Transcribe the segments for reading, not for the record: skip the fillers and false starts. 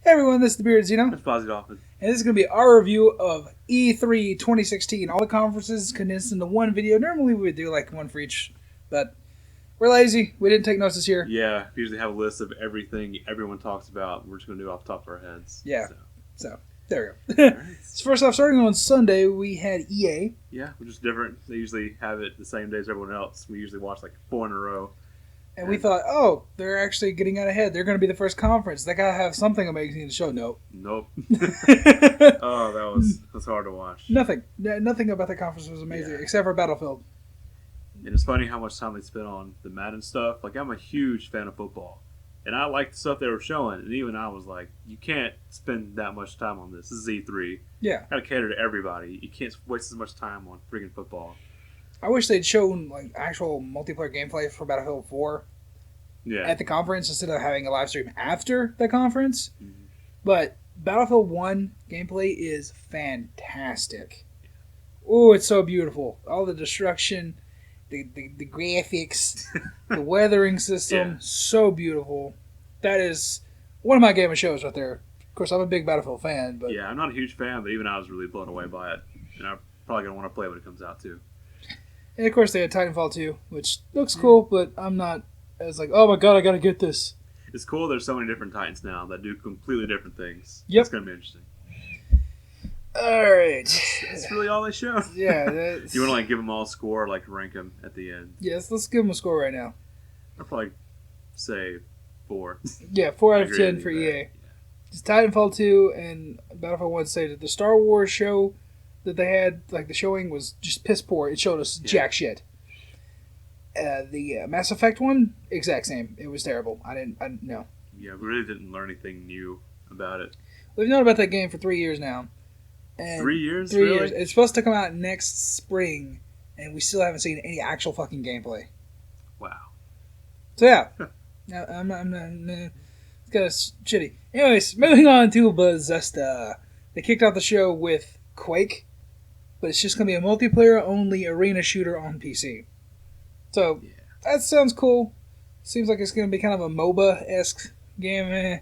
Hey everyone, this is the Bearded Zeno, That's positive often. and this is going to be our review of E3 2016. All the conferences condensed into one video. Normally we would do like one for each, but we're lazy. We didn't take notes this year. Yeah, we usually have a list of everything everyone talks about. We're just going to do it off the top of our heads. Yeah. So there we go. Right. So first off, starting on Sunday, we had EA. Yeah, which is different. They usually have it the same day as everyone else. We usually watch like 4 in a row. And we thought, oh, they're actually getting out ahead. They're going to be the first conference. They got to have something amazing to show. Nope. Oh, that was hard to watch. Nothing. Nothing about the conference was amazing, Yeah. except for Battlefield. And it's funny how much time they spent on the Madden stuff. Like, I'm a huge fan of football. And I like the stuff they were showing. And even I was like, you can't spend that much time on this. This is E3. Yeah. Got to cater to everybody. You can't waste as much time on freaking football. I wish they'd shown like actual multiplayer gameplay for Battlefield 4 Yeah. at the conference instead of having a live stream after the conference. Mhm. But Battlefield 1 gameplay is fantastic. Oh, it's so beautiful. All the destruction, the graphics, the weathering system, Yeah. so beautiful. That is one of my game of shows right there. Of course, I'm a big Battlefield fan, but Yeah, I'm not a huge fan, but even I was really blown away by it. And I'm probably going to want to play when it comes out, too. and of course they had Titanfall 2, which looks cool, but I'm not as like, oh my god, I gotta get this. It's cool there's so many different Titans now that do completely different things. Yep. It's going to be interesting. Alright. That's really all they show. Yeah. That's, You want to like give them all a score, like rank them at the end. yes, let's give them a score right now. I'd probably say 4. Yeah, 4 out of Agree 10 with for you EA. there. Just Titanfall 2 and Battlefield 1 say that the Star Wars show that they had, like the showing was just piss poor. It showed us jack shit. The Mass Effect one, exact same. It was terrible. I didn't know. Yeah, we really didn't learn anything new about it. We've known about that game for 3 years now. And 3 years? 3 really? years. It's supposed to come out next spring, and we still haven't seen any actual fucking gameplay. Wow. So yeah, no, I'm not. It's kind of shitty. Anyways, moving on to Bethesda. They kicked off the show with Quake, but it's just gonna be a multiplayer-only arena shooter on PC. So Yeah. that sounds cool. Seems like it's gonna be kind of a MOBA-esque game.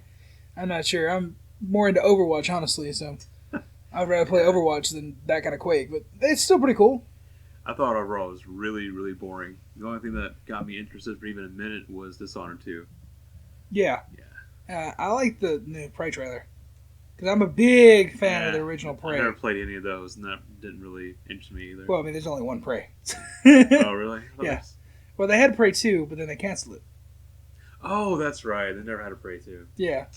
I'm not sure. I'm more into Overwatch, honestly. So I'd rather play Overwatch than that kind of Quake. But it's still pretty cool. I thought overall it was really, really boring. The only thing that got me interested for even a minute was Dishonored 2. Yeah. I like the new Prey trailer because I'm a big fan of the Yeah. original I Prey. never played any of those, and that didn't really interest me either. Well, I mean, there's only one Prey. Oh, really? I thought Yeah. it was- Well, they had Prey 2, but then they canceled it. Oh, that's right. They never had a Prey 2. Yeah.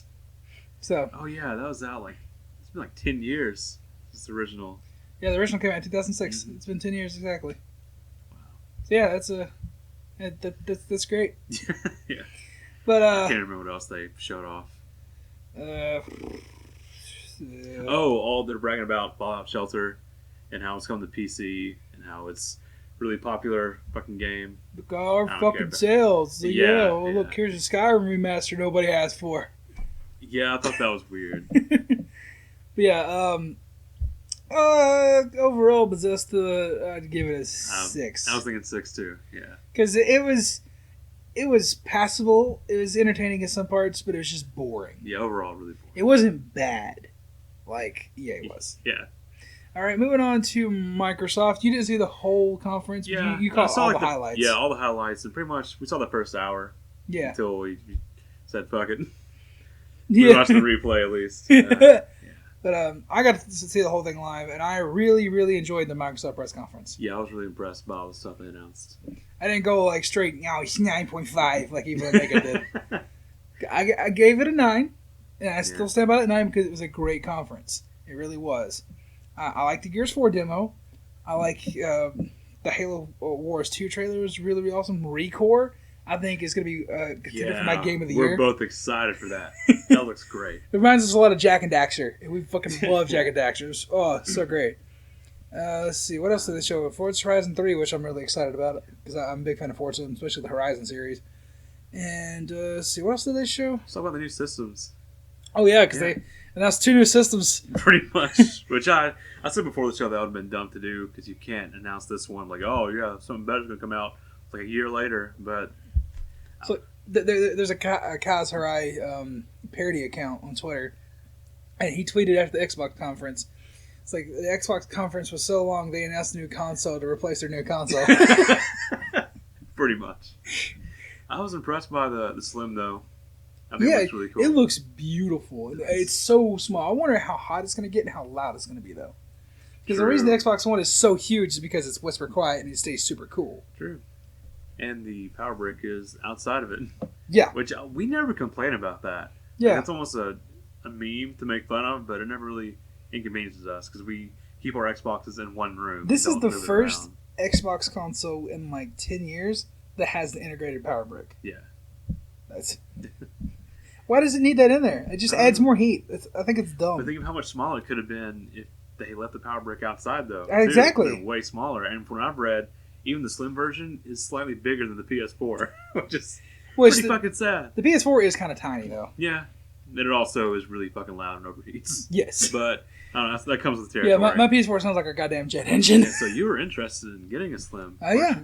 So, Oh, yeah, that was out it's been like 10 years since the original. yeah, the original came out in 2006. Mhm. It's been 10 years exactly. Wow. So, yeah, that's great. Yeah. But, I can't remember what else they showed off. uh, Oh, they're bragging about Fallout Shelter and how it's coming to PC and how it's really popular fucking game. the car I don't care fucking about- sales. So, yeah, Yeah, well, look, yeah. here's a Skyrim remaster nobody asked for. Yeah, I thought that was weird. But yeah, overall, Bethesda, I'd give it a 6. I was thinking 6 too. Yeah. Because it was passable. It was entertaining in some parts, but it was just boring. Yeah, overall really boring. It wasn't bad, like EA was. Yeah. All right, moving on to Microsoft. You didn't see the whole conference. But Yeah. you I caught saw, all like, the highlights. Yeah, all the highlights, and pretty much we saw the first hour Yeah. until we said fuck it. We Yeah. watched the replay at least. Yeah. But I got to see the whole thing live, and I really, really enjoyed the Microsoft press conference. Yeah, I was really impressed by all the stuff they announced. I didn't go like straight, it's 9.5 like even Mega did. I gave it a 9, and I still Yeah. stand by that 9 because it was a great conference. It really was. I like the Gears 4 demo. I like the Halo Wars 2 trailer was really, really awesome. Recore, I think, is going to be considered for my game of the we're year. both excited for that. That looks great. It reminds us a lot of Jack and Daxter. And we fucking love Jack and Daxters. Oh, so great. Let's see. What else did they show? Forza Horizon 3, which I'm really excited about because I'm a big fan of Forza, especially the Horizon series. And let's see. What else did they show? Let's talk about the new systems. Oh, yeah, because Yeah. they announced 2 new systems. Pretty much. Which I said before the show that would have been dumb to do because you can't announce this one like, oh, yeah, something better's going to come out like a year later. But So there's a Kaz Hirai parody account on Twitter And he tweeted after the Xbox conference. It's like the Xbox conference was so long they announced a new console to replace their new console. Pretty much. I was impressed by the Slim though. I think Yeah, it looks really cool. it looks beautiful. It's so small. I wonder how hot it's going to get and how loud it's going to be though. Because the True. reason the Xbox One is so huge is because it's whisper quiet and it stays super cool. True. And the power brick is outside of it. Yeah. Which we never complain about that. Yeah. Like, it's almost a meme to make fun of, but it never really inconveniences us because we keep our Xboxes in one room. This is Don't the move it first around. Xbox console in like 10 years that has the integrated power brick. Yeah. That's. Why does it need that in there? It just adds more heat. I think it's dumb. But think of how much smaller it could have been if they left the power brick outside, though. Exactly. It would have been way smaller. And from what I've read, even the Slim version is slightly bigger than the PS4, which is pretty fucking sad. The PS4 is kind of tiny, though. Yeah. And it also is really fucking loud and overheats. Yes. But I don't know, that comes with the territory. Yeah, my PS4 sounds like a goddamn jet engine. Yeah, so you were interested in getting a Slim.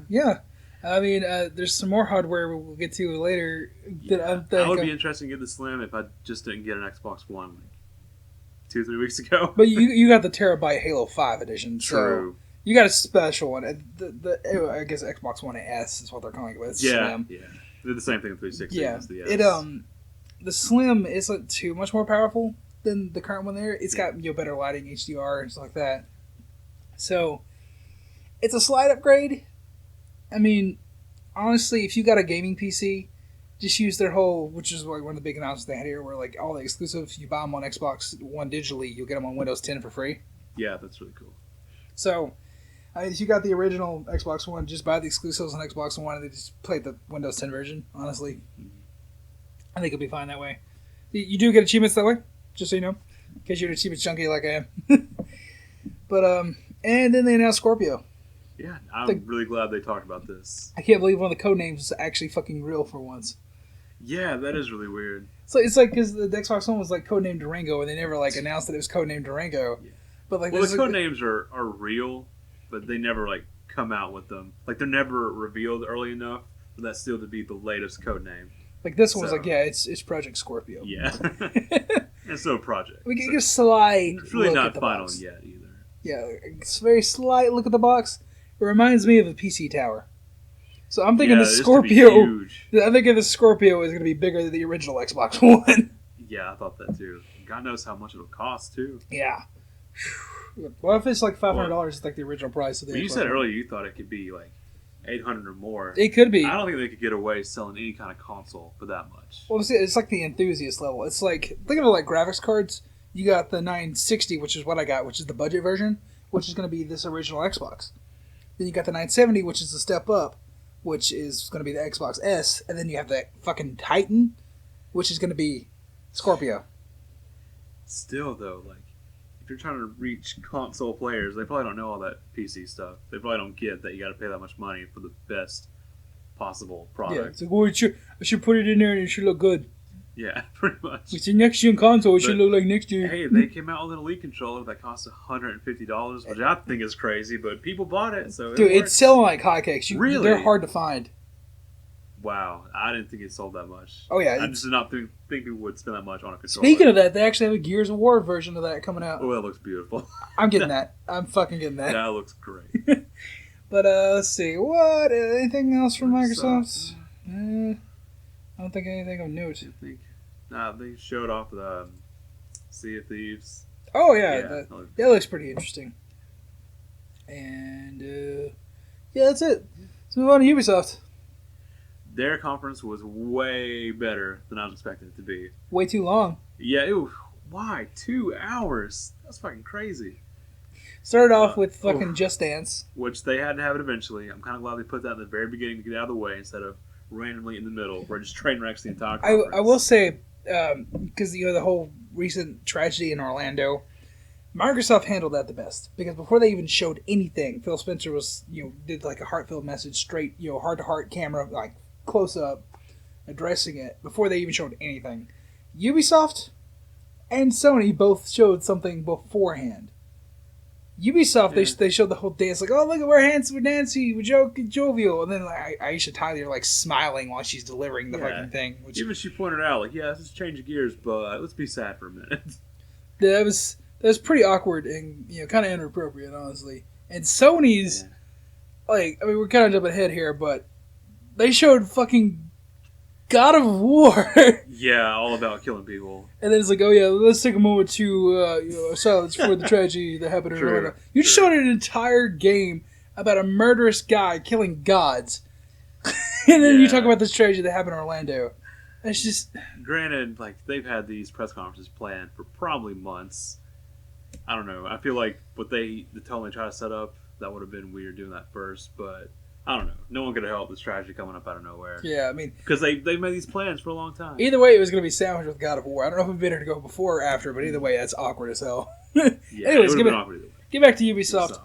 Yeah. I mean, there's some more hardware we'll get to later. I would be interested in getting the Slim if I just didn't get an Xbox One like 2-3 weeks ago. But you got the terabyte Halo 5 edition, True. so you got a special one. I guess Xbox One S is what they're calling it. But it's Slim. Yeah. They're the same thing with 360. Yeah, As the S. The Slim isn't too much more powerful than the current one. There, it's got better lighting, HDR, and stuff like that. So it's a slight upgrade. I mean, honestly, if you got a gaming PC, just use their whole, which is like one of the big announcements they had here, where like all the exclusives, you buy them on Xbox One digitally, you'll get them on Windows 10 for free. Yeah, that's really cool. So, I mean, if you got the original Xbox One, just buy the exclusives on Xbox One and then just play the Windows 10 version, honestly. I think it'll be fine that way. You do get achievements that way, just so you know, in case you're an achievements junkie like I am. But, and then they announced Scorpio. Yeah, I'm really glad they talked about this. I can't believe one of the code names is actually fucking real for once. Yeah, that is really weird. So it's like because the Xbox One was like codenamed Durango, and they never like announced that it was codenamed Durango. Yeah. But like, the code names are real, but they never like come out with them. Like they're never revealed early enough for that still to be the latest code name. Like this one was like, yeah, it's Project Scorpio. Yeah, it's no project. We get a slight. It's really look not at the final box. yet either. Yeah, it's a very slight look at the box. It reminds me of a PC tower. So I'm thinking the Scorpio. I'm thinking the Scorpio is going to be bigger than the original Xbox One. Yeah, I thought that too. God knows how much it'll cost too. Yeah. Well, if it's like $500, it's like the original price of the. Well, you said earlier you thought it could be like $800 or more. It could be. I don't think they could get away selling any kind of console for that much. Well, it's like the enthusiast level. It's like, think of it like graphics cards. You got the 960, which is what I got, which is the budget version, which is going to be this original Xbox. Then you got the 970, which is the step up, which is going to be the Xbox S. And then you have the fucking Titan, which is going to be Scorpio. Still, though, like, if you're trying to reach console players, they probably don't know all that PC stuff. They probably don't get that you got to pay that much money for the best possible product. Yeah, it's like, well, I should put it in there and it should look good. Yeah, pretty much. It's a next-gen console. It should look like next year. Hey, they came out with an Elite controller that cost $150, which I think is crazy, but people bought it, so Dude, it's selling like hotcakes. Really? They're hard to find. Wow, I didn't think it sold that much. Oh, yeah. I just did not think people would spend that much on a controller. Speaking of that, they actually have a Gears of War version of that coming out. Oh, that looks beautiful. I'm getting that. I'm fucking getting that. That looks great. But let's see. What? Anything else from Microsoft? I don't think anything of note. I think. Nah, they showed off the Sea of Thieves. Oh, yeah. That looks pretty interesting. And, yeah, that's it. Let's move on to Ubisoft. Their conference was way better than I was expecting it to be. Way too long. Yeah, why? 2 hours? That's fucking crazy. Started off with fucking Just Dance. Which they had to have it eventually. I'm kind of glad they put that in the very beginning to get out of the way instead of randomly in the middle where it just train wrecks the entire conference. I will say, because the whole recent tragedy in Orlando, Microsoft handled that the best. Because before they even showed anything, Phil Spencer was did like a heartfelt message, straight heart to heart camera, like close up, addressing it before they even showed anything. Ubisoft and Sony both showed something beforehand. Ubisoft, they showed the whole dance, like, oh, look at we're handsome with Nancy, we're jovial, and then like Aisha Tyler like smiling while she's delivering the fucking thing. Which, even she pointed out, like, yeah, let's change gears, but let's be sad for a minute. that was pretty awkward and kind of inappropriate, honestly. And Sony's we're kind of jumping ahead here, but they showed fucking God of War. Yeah, all about killing people. And then it's like, oh yeah, let's take a moment to silence for the tragedy that happened in Rwanda. You showed an entire game about a murderous guy killing gods, and then you talk about this tragedy that happened in Orlando. It's just, granted, like they've had these press conferences planned for probably months. I don't know. I feel like the tone they try to set up, that would have been weird doing that first, but I don't know. No one could have helped this tragedy coming up out of nowhere. Yeah, I mean, because they made these plans for a long time. Either way, it was going to be sandwiched with God of War. I don't know if it'd better to go before or after, but either way, that's awkward as hell. Yeah, anyways, awkward get back to Ubisoft.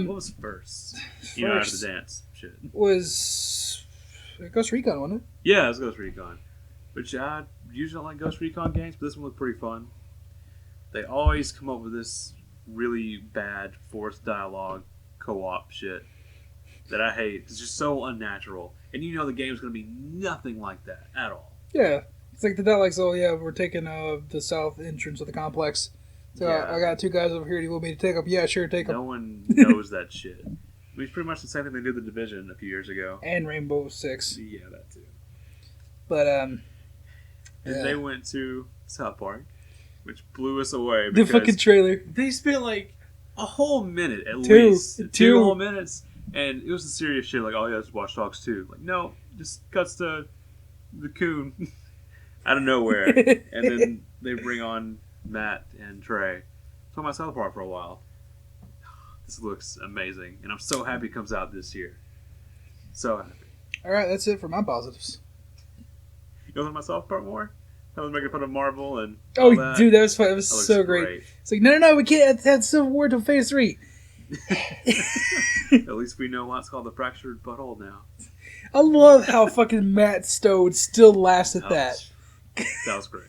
What was first? After the dance shit was Ghost Recon, wasn't it? Yeah, it was Ghost Recon. Which I usually don't like Ghost Recon games, but this one looked pretty fun. They always come up with this really bad forced dialogue co-op shit that I hate. It's just so unnatural. And the game's going to be nothing like that at all. Yeah. It's like the dialogue's, we're taking the south entrance of the complex. So I got two guys over here. Do you want me to take them? Yeah, sure, take them. No one knows that shit. I mean, it's pretty much the same thing they did with The Division a few years ago. And Rainbow Six. Yeah, that too. But, And they went to South Park, which blew us away. The fucking trailer. They spent like a whole minute at least. Two whole minutes. And it was the serious shit, like, oh yeah, it's Watch Dogs 2. Like, no, just cuts to the coon out of nowhere. And then they bring on Matt and Trey. Talking about South Park for a while. This looks amazing. And I'm so happy it comes out this year. So happy. Alright, that's it for my positives. You know about South Park more? I was making fun of Marvel and that. Dude, that was fun. It was so great. It's like, no, we can't have Civil War till Phase 3. At least we know why it's called the fractured butthole now. I love how fucking Matt Stone still laughs at that. That was great.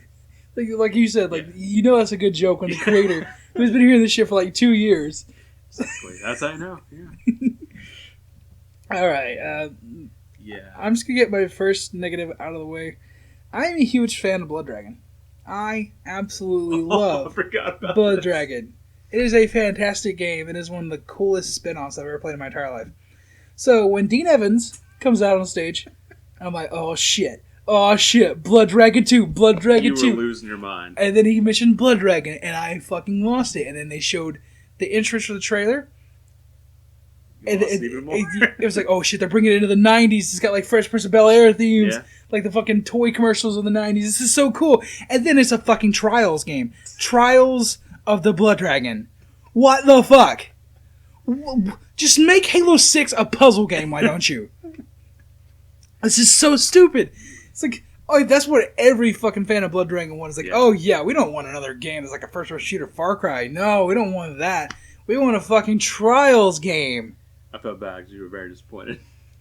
Like you said, that's a good joke on the creator who's been hearing this shit for like 2 years. Exactly. That's how I know. Yeah. All right. Yeah. I'm just gonna get my first negative out of the way. I am a huge fan of Blood Dragon. I absolutely love Blood Dragon. It is a fantastic game. It is one of the coolest spin-offs I've ever played in my entire life. So when Dean Evans comes out on stage, I'm like, oh shit, Blood Dragon 2, Blood Dragon 2. You were losing your mind. And then he mentioned Blood Dragon, and I fucking lost it. And then they showed the intro for the trailer. And it was like, oh shit, they're bringing it into the 90s. It's got like Fresh Prince of Bel-Air themes, like the fucking toy commercials of the 90s. This is so cool. And then it's a fucking Trials game. Trials of the Blood Dragon. What the fuck? Just make Halo 6 a puzzle game, why don't you? This is so stupid. It's like, that's what every fucking fan of Blood Dragon wants. It's like, oh yeah, we don't want another game that's like a first-person shooter Far Cry. No, we don't want that. We want a fucking Trials game. I felt bad because you were very disappointed.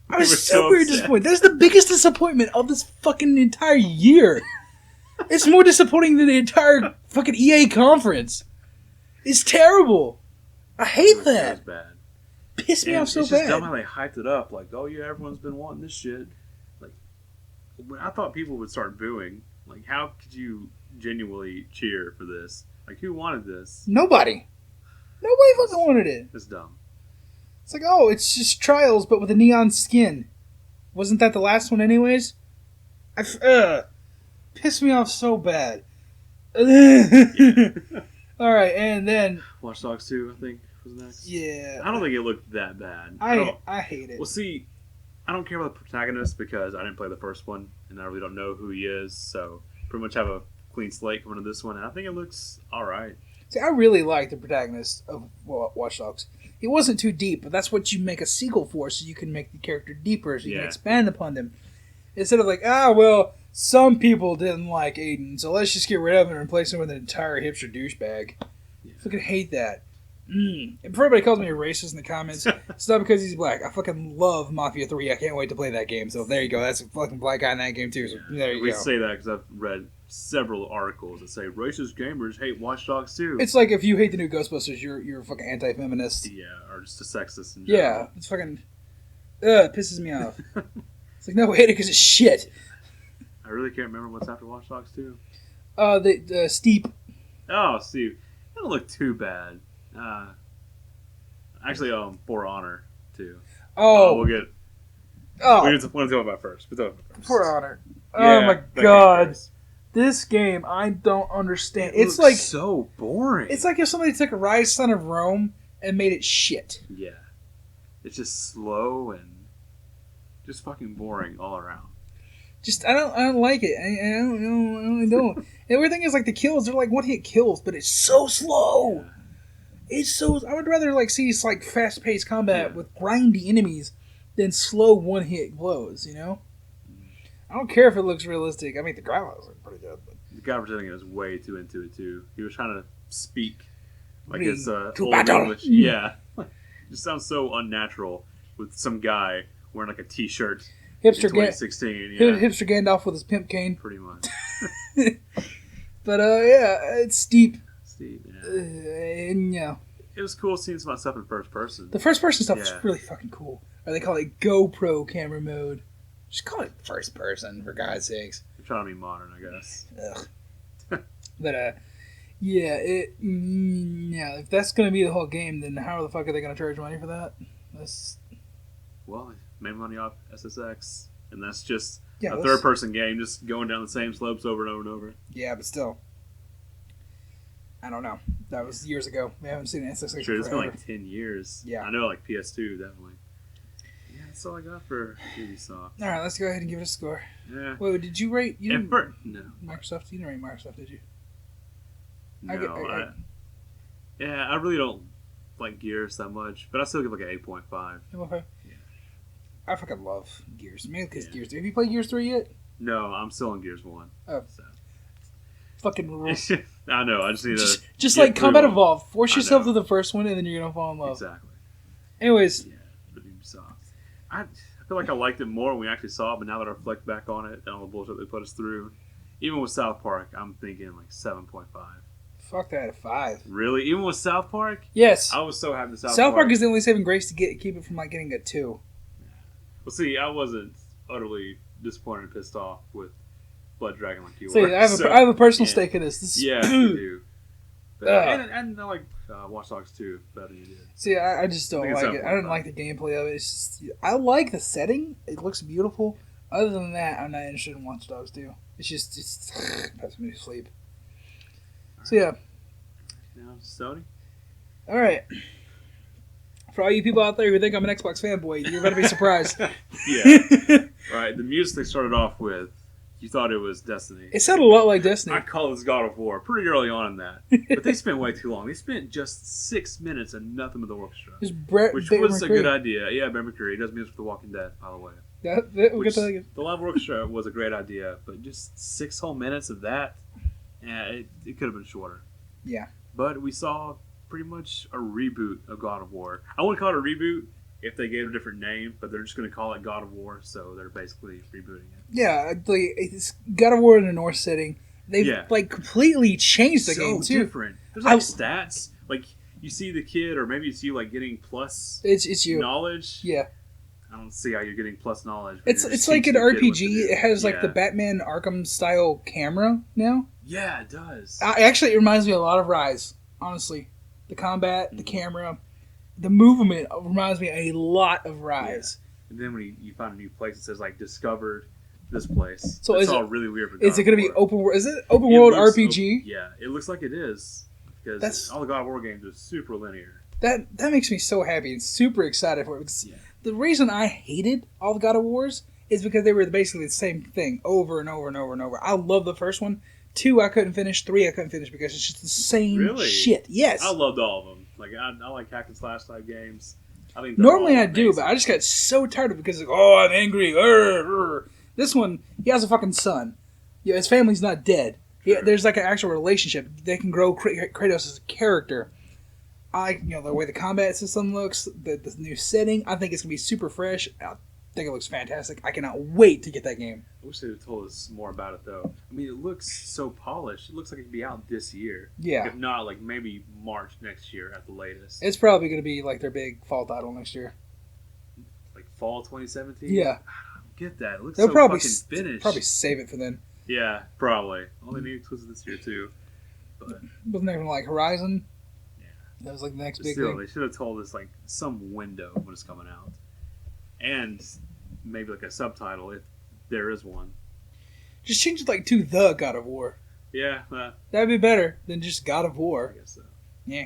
I was so very disappointed. That's the biggest disappointment of this fucking entire year. It's more disappointing than the entire fucking EA conference. It's terrible. I hate that. It was bad. Pissed me off so bad. It's just dumb how they hyped it up. Like, oh yeah, everyone's been wanting this shit. Like, I thought people would start booing. Like, how could you genuinely cheer for this? Like, who wanted this? Nobody fucking wanted it. It's dumb. It's like, it's just Trials, but with a neon skin. Wasn't that the last one anyways? Pissed me off so bad. Alright, and then... Watch Dogs 2, I think, was next. Yeah. I don't think it looked that bad. I hate it. Well, see, I don't care about the protagonist because I didn't play the first one, and I really don't know who he is, so pretty much have a clean slate coming to this one, and I think it looks alright. See, I really like the protagonist of Watch Dogs. He wasn't too deep, but that's what you make a sequel for, so you can make the character deeper, so you can expand upon them. Instead of like, some people didn't like Aiden, so let's just get rid of him and replace him with an entire hipster douchebag. Yeah. I fucking hate that. If everybody calls me a racist in the comments, it's not because he's black. I fucking love Mafia 3. I can't wait to play that game. So there you go. That's a fucking black guy in that game too. So there you go. We say that because I've read several articles that say racist gamers hate Watch Dogs 2. It's like if you hate the new Ghostbusters, you're a fucking anti-feminist. Yeah, or just a sexist in general. Yeah, it's fucking... it pisses me off. It's like, no, we hate it because it's shit. I really can't remember what's after Watch Dogs 2. The Steep. Oh, Steve, it don't look too bad. Actually, For Honor too. Oh, We'll get. oh, We want to talk about first. We'll talk about first. For Honor. Yeah, Oh my that game god, first. this game I don't understand. It It's looks like so boring. it's like if somebody took Rise Son of Rome and made it shit. Yeah, it's just slow and just fucking boring all around. Just I don't like it. I don't know. I really don't. And the weird thing is like the kills. They're like one hit kills, but it's so slow. Yeah. It's so. I would rather like see like fast paced combat Yeah. with grindy enemies than slow one hit blows. You know. I don't care if it looks realistic. I mean, the graphics look pretty good, but The guy presenting it was way too into it too. He was trying to speak like Me it's to old battle. English. Yeah, it just sounds so unnatural with some guy wearing like a T-shirt in hipster 2016. Yeah, hipster Gandalf with his pimp cane. pretty much. But yeah, it's steep. Steve, yeah. And yeah, It was cool seeing some of that stuff in first person. the first person stuff is Yeah. really fucking cool. Or they call it GoPro camera mode. Just call it first person for God's sakes. They're trying to be modern, I guess. Ugh. But yeah, yeah. If that's gonna be the whole game, then how the fuck are they gonna charge money for that? That's Well, made money off SSX, and that's just yeah, a that's- third-person game, just going down the same slopes over and over and over. Yeah, but still, I don't know. That was years ago. We haven't seen an SSX Sure, it's been forever. like 10 years. Yeah. I know, like PS2, definitely. Yeah, that's all I got for Ubisoft. All right, let's go ahead and give it a score. Yeah. Wait, did you rate? You didn't, No. Microsoft. You didn't rate Microsoft, did you? No, I- yeah, I really don't like Gears that much, but I still give like an 8.5. Okay. Yeah. I fucking love Gears. Mainly because Yeah. Gears 3. Have you played Gears 3 yet? No, I'm still on Gears 1. Oh. So. Fucking I know, I just need to. just get like through Combat them. Evolved. Force I yourself know. to the first one, and then you're gonna fall in love. Exactly. Anyways, Yeah, but Ubisoft. I feel like I liked it more when we actually saw it, but now that I reflect back on it and all the bullshit they put us through, even with South Park, I'm thinking like 7.5. fuck that at 5. Really? Even with South Park? Yes. I was so happy with South Park is the only saving grace to keep it from like getting a 2. Well, see, I wasn't utterly disappointed and pissed off with Blood Dragon like you See, were. I have a personal yeah. stake in this. This is, Yeah, you do. But, Ugh. and I like Watch Dogs 2 better than you did. See, I just don't I think it's like it. I don't 7.5. like the gameplay of it. It's just, I like the setting. It looks beautiful. Other than that, I'm not interested in Watch Dogs 2. It's puts me to sleep. So yeah, Now, Sony? all right. For all you people out there who think I'm an Xbox fanboy, you're going to be surprised. Yeah. Right, the music they started off with, you thought it was Destiny. It sounded a lot like Destiny. I call this God of War pretty early on in that. But they spent way too long. They spent just 6 minutes and nothing with the orchestra. Just Brett, Which Baker was a McCreary. good idea. Yeah, Ben McCreary. He does music for The Walking Dead, by the way. We'll Which, get to that. the live orchestra was a great idea, but just 6 whole minutes of that, it could have been shorter. Yeah. But we saw pretty much a reboot of God of War. I wouldn't call it a reboot if they gave it a different name, but they're just going to call it God of War, so they're basically rebooting it. Yeah, it's God of War in a Norse setting. They've Yeah. like completely changed the So game too. different. There's like stats. Like you see the kid, or maybe it's you like getting plus It's you. knowledge. Yeah. I don't see how you're getting plus knowledge. but It's you're just like an teaching the kid what to RPG. do. It has like Yeah. the Batman Arkham style camera now. Yeah, it does. Actually, it reminds me a lot of Rise. Honestly, the combat, the camera, the movement reminds me a lot of Rise. And then when you find a new place, it says like discovered this place. So it's is all it- really weird. For Is it God going to of be War. open world? Is it open It world looks RPG? Yeah, it looks like it is because That's- all the God of War games are super linear. That makes me so happy and super excited for it. Because Yeah. the reason I hated all the God of Wars is because they were basically the same thing over and over and over and over. I love the first one. 2 I couldn't finish. 3 I couldn't finish because it's just the same Really? shit. Yes. I loved all of them. Like I like hack and slash type games. I think they're Normally all I do, amazing. but I just got so tired of it because like, oh, I'm angry. This one, he has a fucking son. Yeah, his family's not dead. Yeah, Sure. there's like an actual relationship. They can grow Kratos as a character. I like the way the combat system looks, the new setting. I think it's gonna be super fresh. I think it looks fantastic. I cannot wait to get that game. I wish they would have told us more about it though. I mean, it looks so polished. It looks like it could be out this year. Yeah, If not, like maybe March next year at the latest. it's probably gonna be like their big fall title next year. Like fall 2017. Yeah, I don't get that. It looks they'll so probably fucking finished. probably save it for then. Yeah, probably. Only new exclusive this year too. But wasn't there like Horizon? yeah, That was like the next but big still, thing. they should have told us like some window when it's coming out, and maybe like a subtitle if there is one. Just change it like to the God of War. Yeah, That'd be better than just God of I War. guess so. Yeah,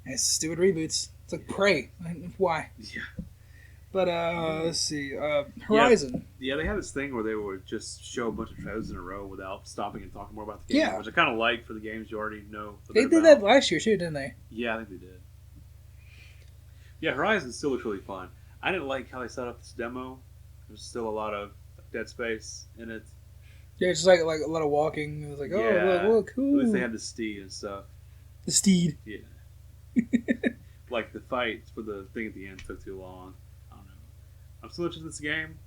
and it's stupid reboots. It's like Prey. Why? Yeah. But let's see. Horizon. Yeah, they had this thing where they would just show a bunch of trailers in a row without stopping and talking more about the game, Yeah. which I kind of like for the games you already know. a They bit did about. that last year too, didn't they? Yeah, I think they did. Yeah, Horizon still looks really fun. I didn't like how they set up this demo. There's still a lot of Dead Space in it. Yeah, it's just like a lot of walking. It was like, oh, Yeah. look, At cool. least they had the steed and stuff. The steed. Yeah. Like the fight for the thing at the end took too long. I don't know. I'm still interested in this game.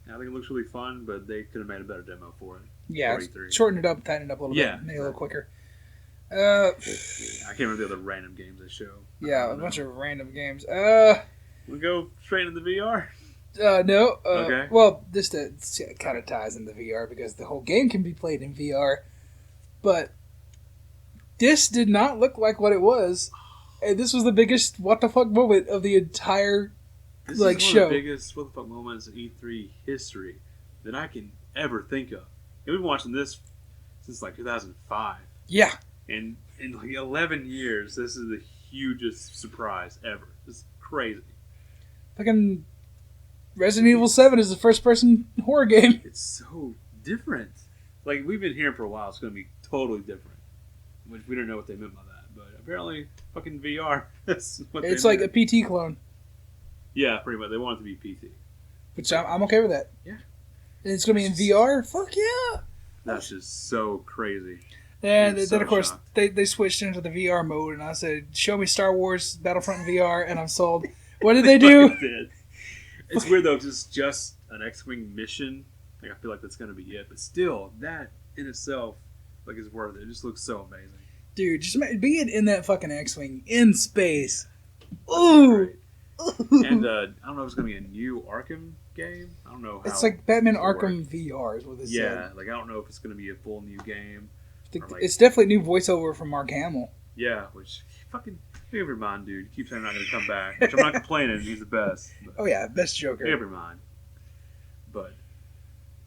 I think it looks really fun, but they could have made a better demo for it. Yeah, For E3. shorten it up, tighten it up a little Yeah, bit, make it a little quicker. I can't remember the other random games they show. Yeah, a bunch of random games. We go straight into VR. No. Okay. Well, this kind of ties into VR because the whole game can be played in VR, but this did not look like what it was. And this was the biggest what the fuck moment of the entire This like is one show. of the biggest what the fuck moments in E3 history that I can ever think of. And we've been watching this since like 2005, Yeah. and in like 11 years, this is the hugest surprise ever. It's crazy. Fucking Resident Evil 7 is the first person horror game. It's so different. Like we've been hearing for a while, it's going to be totally different. Which we don't know what they meant by that, but apparently, fucking VR. That's what It's they like meant. a PT clone, Yeah, pretty much. They want it to be PT. which I'm okay with that. Yeah. And it's going to be in VR? Fuck yeah. That's just so crazy. And I'm then, so of course, shocked. they switched into the VR mode, and I said, show me Star Wars Battlefront in VR, and I'm sold. What did they do? It did. It's weird though, 'cause it's just an X-wing mission. Like I feel like that's gonna be it, but still, that in itself, like, is worth it. It just looks so amazing. Dude, just being in that fucking X-Wing in space. Ooh! Great. And I don't know if it's gonna be a new Arkham game. I don't know how. It's like Batman it'll work. Arkham VR is what they Yeah, said. like I don't know if it's gonna be a full new game. or like- It's definitely new voiceover from Mark Hamill. Yeah, which fucking make up your mind, dude. You keep saying I'm not gonna come back, which I'm not complaining. He's the best. But Oh yeah, best Joker. make up your mind. But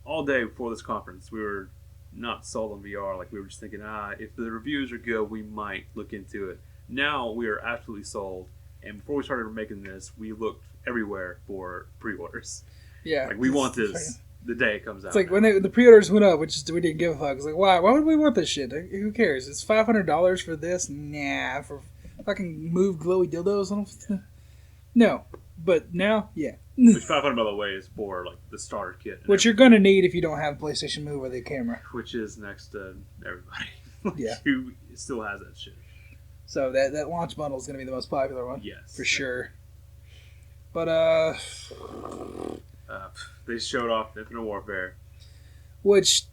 all day before this conference, we were not sold on VR. Like we were just thinking, if the reviews are good, we might look into it. Now we are absolutely sold. And before we started making this, we looked everywhere for pre-orders. Yeah. Like we want this the day it comes out. It's like now. when the pre-orders went up, which we didn't give a fuck. It's like, why? Why would we want this shit? Who cares? It's $500 for this? Nah, for fucking move glowy dildos. I don't. No, but now, yeah. Which 500, by the way, is for like the starter kit. and Which you're gonna need if you don't have PlayStation Move with a camera. which is next to everybody. Like, Yeah. Who still has that shit. So that launch bundle is gonna be the most popular one. Yes. For sure. But They showed off Infinite Warfare. which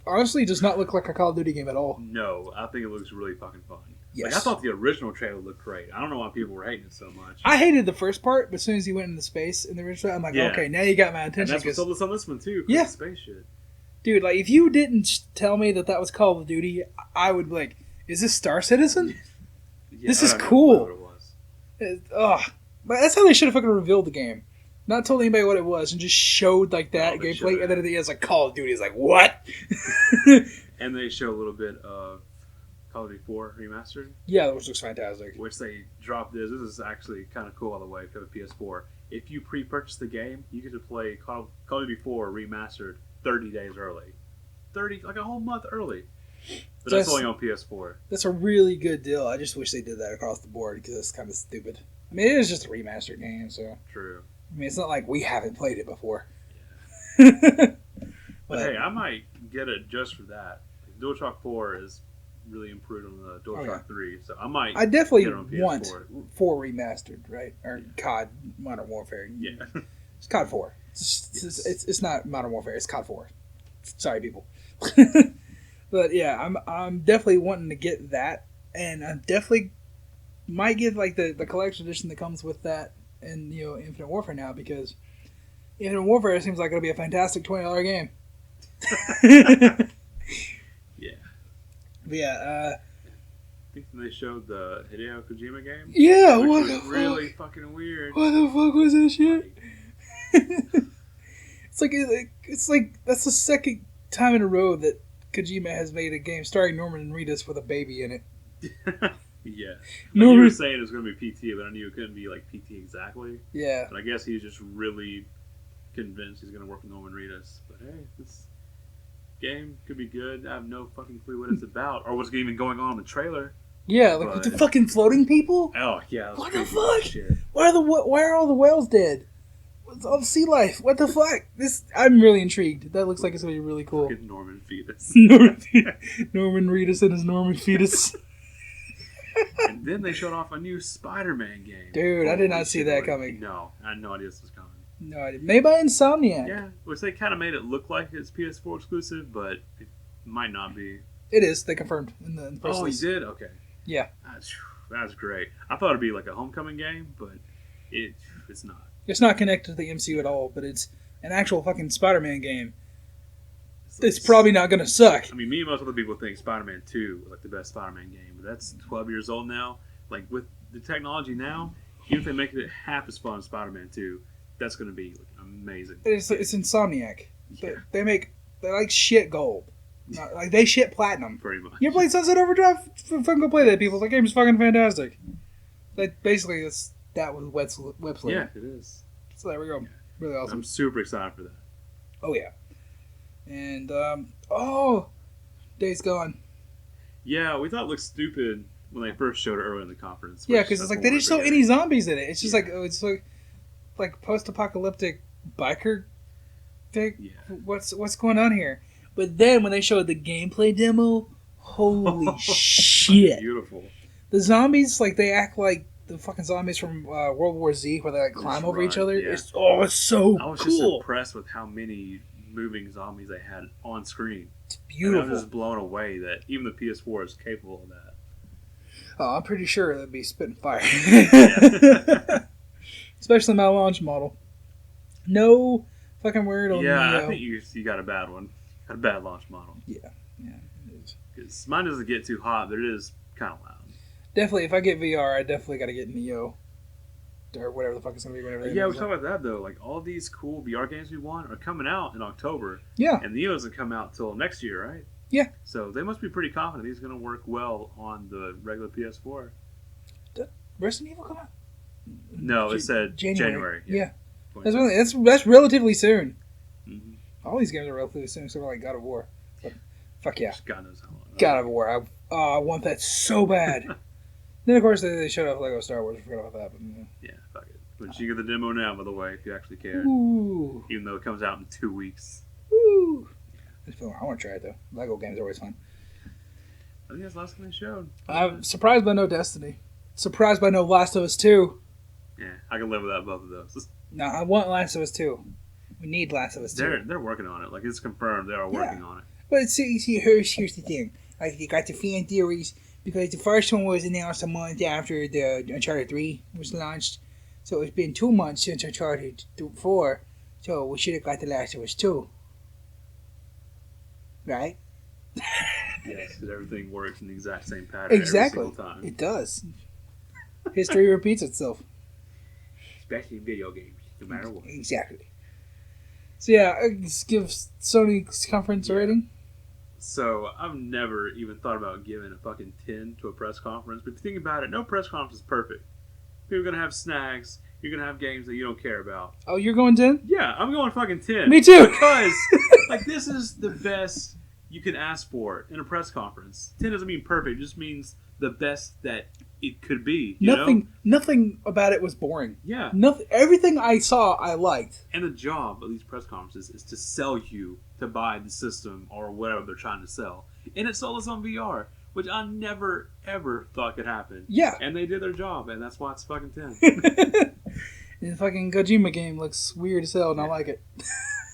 honestly does not look like a Call of Duty game at all. No, I think it looks really fucking fun. Yes. Like, I thought the original trailer looked great. I don't know why people were hating it so much. I hated the first part, but as soon as he went into space in the original, I'm like, Yeah. okay, now you got my and attention. that's what 'Cause- sold us on this one, too. 'cause Yeah. the space shit. dude, like if you didn't tell me that was Call of Duty, I would be like, is this Star Citizen? Yeah, This I is don't know cool. what it was. Ugh. But that's how they should have fucking revealed the game. Not told anybody what it was and just showed like that Oh, they gameplay, should've. and then at the end it's like Call of Duty is like what? And they show a little bit of Call of Duty 4 Remastered, Yeah, which looks fantastic. which they dropped this. This is actually kind of cool, by the way, for the PS4. If you pre-purchase the game, you get to play Call of Duty 4 Remastered 30 days early. 30, like a whole month early. But that's Just- only on PS4. That's a really good deal. I just wish they did that across the board because it's kind of stupid. I mean, it is just a remastered game, so True. I mean, it's not like we haven't played it before. But hey, I might get it just for that. Like, DualShock 4 is really improved on the DualShock yeah. 3, so I might I definitely get it on want PS4. 4 remastered, right? Or COD Modern Warfare. Yeah. It's COD 4. It's not Modern Warfare. It's COD 4. Sorry, people. But yeah, I'm definitely wanting to get that, and I definitely might get like the collection edition that comes with that, and Infinite Warfare now because Infinite Warfare seems like it'll be a fantastic $20 game. Yeah. But yeah, And they showed the Hideo Kojima game. Yeah, which what was the really fuck? fucking weird. What the fuck was that shit? it's like that's the second time in a row that Kojima has made a game starring Norman Reedus with a baby in it. Yeah. No, You were saying it was going to be PT, but I knew it couldn't be like PT exactly. Yeah. But I guess he's just really convinced he's going to work with Norman Reedus. But hey, this game could be good. I have no fucking clue what it's about or what's even going on in the trailer. Yeah, like with the fucking floating people. Oh yeah. What the fuck? Why are all the whales dead? What's all the sea life? What the fuck? I'm really intrigued. That looks like it's gonna be really cool. Fucking Norman Fetus. Norman Reedus and his Norman Fetus. And then they showed off a new Spider-Man game. Dude, I did not see that coming. No, I had no idea this was coming. No idea. Made by Insomniac. Yeah, which they kind of made it look like it's PS4 exclusive, but it might not be. It is. They confirmed in the press Oh, you release. did? Okay. Yeah. That's great. I thought it'd be like a homecoming game, but it's not. It's not connected to the MCU at all, but it's an actual fucking Spider-Man game. It's probably not going to suck. I mean, me and most other people think Spider-Man 2 was like the best Spider-Man game, but that's 12 years old now. Like, with the technology now, even if they make it half as fun as Spider-Man 2, that's going to be like, amazing. It's Insomniac. Yeah. They like shit gold. Like, they shit platinum. Pretty much. You ever played Sunset Overdrive? Fucking go play that, people. That game is fucking fantastic. Like, basically, it's that with web slinging. Yeah, it is. So there we go. Yeah. Really awesome. I'm super excited for that. Oh, yeah. And, Days Gone. Yeah, we thought it looked stupid when they first showed it early in the conference. Yeah, because it's like they didn't show any zombies in it. It's just it's like post-apocalyptic biker thing. Yeah. What's going on here? But then when they showed the gameplay demo, holy shit! Beautiful. The zombies, like, they act like the fucking zombies from World War Z, where they like climb over each other. Yeah. It's so cool. I was just impressed with how many moving zombies they had on screen. It's beautiful. And I was just blown away that even the PS4 is capable of that. Oh, I'm pretty sure that'd be spitting fire. Yeah. Especially my launch model. No fucking word on Yeah, Neo. I think you got a bad one. Got a bad launch model. Yeah, it is. Because mine doesn't get too hot, but it is kind of loud. Definitely, if I get VR, I definitely got to get Neo. Or whatever the fuck it's going to be. Whenever Yeah, we talk about that, though. Like, all these cool VR games we want are coming out in October. Yeah. And Neo doesn't come out till next year, right? Yeah. So they must be pretty confident he's going to work well on the regular PS4. Resident Evil come out? No, it said January. Yeah. That's relatively soon. Mm-hmm. All these games are relatively soon, except for like God of War. But fuck yeah. God knows how long. God of War. I want that so bad. Then, of course, they showed off Lego Star Wars. I forgot about that. But, Yeah, fuck it. But you get the demo now, by the way, if you actually care. Ooh. Even though it comes out in 2 weeks. Ooh. I want to try it, though. Lego games are always fun. I think that's the last thing they showed. I'm surprised by no Destiny. Surprised by no Last of Us 2. Yeah, I can live without both of those. No, I want Last of Us 2. We need Last of Us 2. They're working on it. Like, it's confirmed they are working on it. But see, here's the thing. Like, you got the fan theories, because the first one was announced a month after the Uncharted 3 was launched. So it's been 2 months since Uncharted 4. So we should have got the Last of Us 2. Right? Yes, because everything works in the exact same pattern Exactly. every single time. It does. History repeats itself. Especially in video games, no matter what. Exactly. So yeah, let's give Sony's conference a rating. So I've never even thought about giving a fucking 10 to a press conference. But if you think about it, no press conference is perfect. You're going to have snags. You're going to have games that you don't care about. Oh, you're going 10? Yeah, I'm going fucking 10. Me too. Because, like, this is the best you can ask for in a press conference. 10 doesn't mean perfect. It just means the best that it could be. You know? Nothing about it was boring. Yeah. Nothing. Everything I saw, I liked. And the job of these press conferences is to sell you to buy the system or whatever they're trying to sell. And it sold us on VR, which I never, ever thought could happen. Yeah. And they did their job, and that's why it's fucking 10. The fucking Kojima game looks weird as hell, and I like it.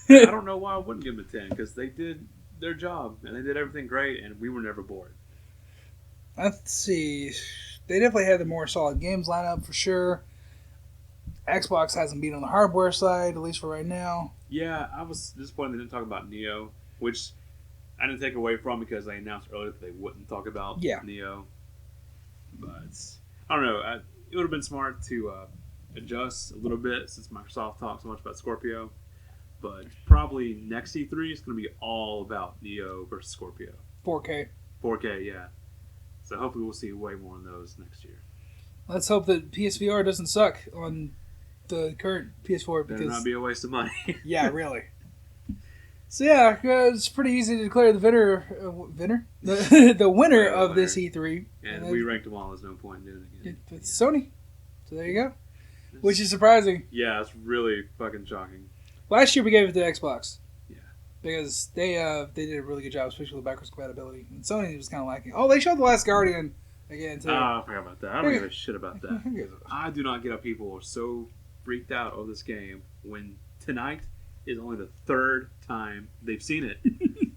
I don't know why I wouldn't give them a 10, because they did their job, and they did everything great, and we were never bored. Let's see. They definitely had the more solid games lineup for sure. Xbox hasn't been on the hardware side, at least for right now. Yeah, I was disappointed they didn't talk about Neo, which I didn't take away from because they announced earlier that they wouldn't talk about Neo. But I don't know. It would have been smart to adjust a little bit since Microsoft talks so much about Scorpio. But probably next E3 is going to be all about Neo versus Scorpio. 4K. 4K, yeah. So hopefully we'll see way more of those next year. Let's hope that PSVR doesn't suck on the current PS4. Better not be a waste of money. Yeah, really. So yeah, it's pretty easy to declare the the winner of this E3. And we ranked them all. There's no point in doing it again. It's Sony. So there you go. Which is surprising. Yeah, it's really fucking shocking. Last year we gave it to Xbox. Yeah. Because they did a really good job, especially with backwards compatibility. And Sony was kind of lacking. Oh, they showed The Last Guardian again too. Oh, I forgot about that. I don't give a shit about that. I do not get how people are so freaked out over this game when tonight is only the third time they've seen it.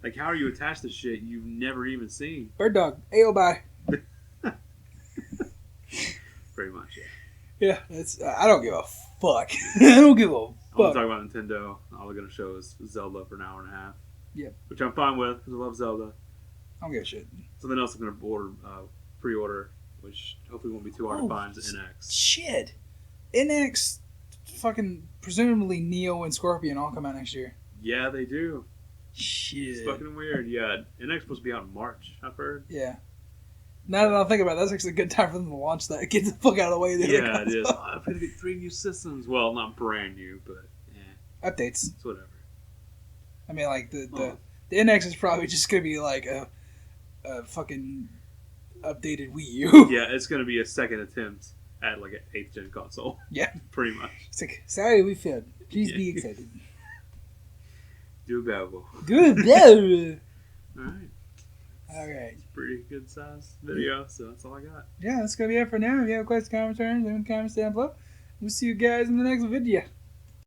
Like, how are you attached to shit you've never even seen? Bird Dog. Ayo, bye. Pretty much, yeah. Yeah, I don't give a fuck. I don't give a I want fuck. to talk about Nintendo. All they're going to show is Zelda for an hour and a half. Yep. Which I'm fine with, because I love Zelda. I don't give a shit. Something else I'm going to pre-order, which hopefully won't be too hard to find, is NX. Shit. NX, fucking, presumably Neo and Scorpion all come out next year. Yeah, they do. Shit. It's fucking weird. Yeah, NX supposed to be out in March, I've heard. Yeah. Now that I think about it, that's actually a good time for them to launch that. Get the fuck out of the way. Yeah, it is. I've got to get 3 new systems. Well, not brand new, but updates. It's whatever. I mean, like, the NX is probably just going to be like a fucking updated Wii U. Yeah, it's going to be a second attempt at like an 8th gen console. Yeah. Pretty much. It's like, sorry, we failed. Please be excited. Do better. Do better. Alright. Alright. It's a pretty good size video, so that's all I got. Yeah, that's going to be it for now. If you have questions, comments, leave them in the comments down below. We'll see you guys in the next video.